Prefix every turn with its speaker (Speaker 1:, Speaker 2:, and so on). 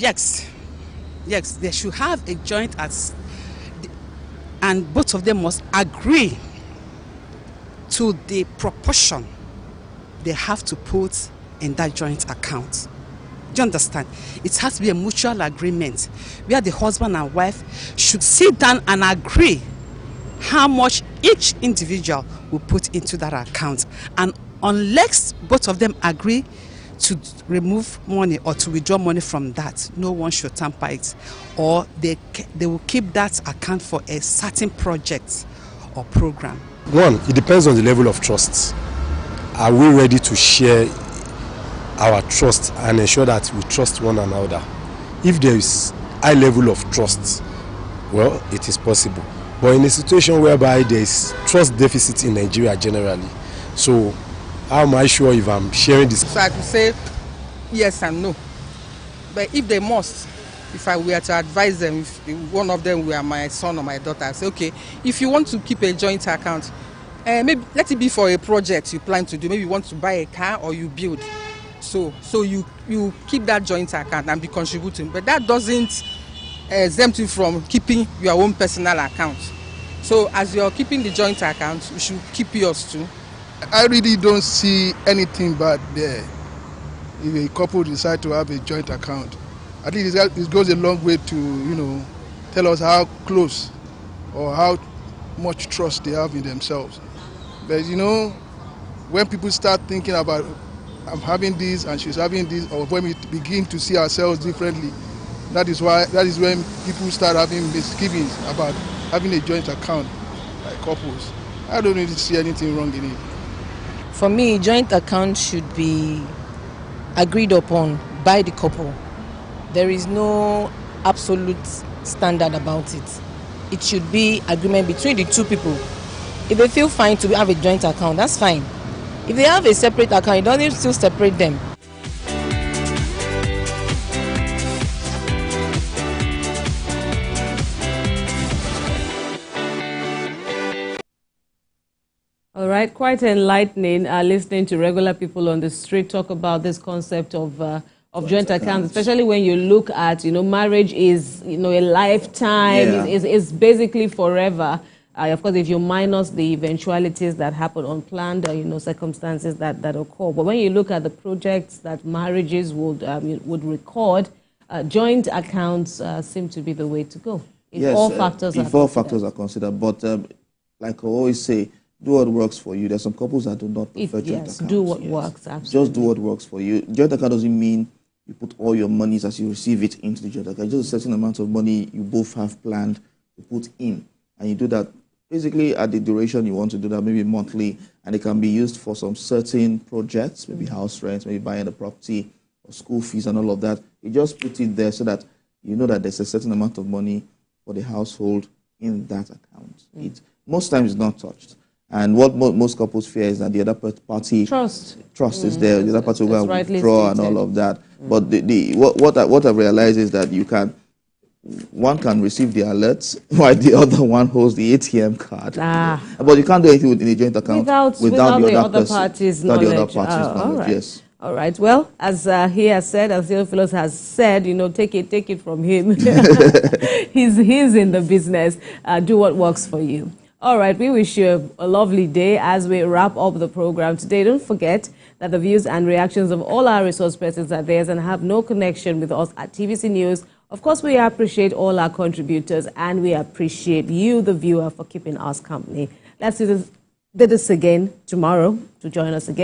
Speaker 1: Yes. Yes, they should have a joint and both of them must agree to the proportion they have to put in that joint account. Do you understand? It has to be a mutual agreement where the husband and wife should sit down and agree how much each individual will put into that account. And unless both of them agree to remove money or to withdraw money from that, no one should tamper it, or they will keep that account for a certain project or program.
Speaker 2: One, it depends on the level of trust. Are we ready to share our trust and ensure that we trust one another? If there is high level of trust, well, it is possible. But in a situation whereby there is trust deficit in Nigeria generally, so how am I sure if I'm sharing this?
Speaker 3: So I could say yes and no. But if they must, if I were to advise them, if one of them were my son or my daughter, I say, okay, if you want to keep a joint account, maybe let it be for a project you plan to do. Maybe you want to buy a car or you build. So you keep that joint account and be contributing. But that doesn't exempt you from keeping your own personal account. So as you're keeping the joint account, you should keep yours too.
Speaker 4: I really don't see anything bad there. If a couple decide to have a joint account, at least it goes a long way to, tell us how close or how much trust they have in themselves. But when people start thinking about I'm having this and she's having this, or when we begin to see ourselves differently, that is when people start having misgivings about having a joint account like couples. I don't really see anything wrong in it.
Speaker 5: For me, joint account should be agreed upon by the couple. There is no absolute standard about it. It should be agreement between the two people. If they feel fine to have a joint account, that's fine. If they have a separate account, you don't need to still separate them.
Speaker 6: All right, quite enlightening listening to regular people on the street talk about this concept of joint accounts, especially when you look at, marriage is, a lifetime, is basically forever. Of course, if you minus the eventualities that happen, unplanned, circumstances that occur. But when you look at the projects that marriages would record, joint accounts seem to be the way to go. If all factors are considered.
Speaker 7: But like I always say, do what works for you. There's some couples that do not prefer joint accounts.
Speaker 6: Do what works, absolutely.
Speaker 7: Just do what works for you. Joint account doesn't mean you put all your monies as you receive it into the joint account. Just a certain amount of money you both have planned to put in. And you do that basically at the duration you want to do that, maybe monthly. And it can be used for some certain projects, maybe house rent, maybe buying a property, or school fees and all of that. You just put it there so that you know that there's a certain amount of money for the household in that account. Most times it's not touched. And what most couples fear is that the other party trust is there. The other party will go and withdraw and all of that. But what I've realized is that one can receive the alerts while the other one holds the ATM card. But you can't do anything within a joint account without the other party's knowledge.
Speaker 6: Right.
Speaker 7: Yes.
Speaker 6: All right. Well, as he has said, as Theophilus has said, take it from him. he's in the business. Do what works for you. All right, we wish you a lovely day as we wrap up the program today. Don't forget that the views and reactions of all our resource persons are theirs and have no connection with us at TVC News. Of course, we appreciate all our contributors and we appreciate you, the viewer, for keeping us company. Let's do this again tomorrow to join us again.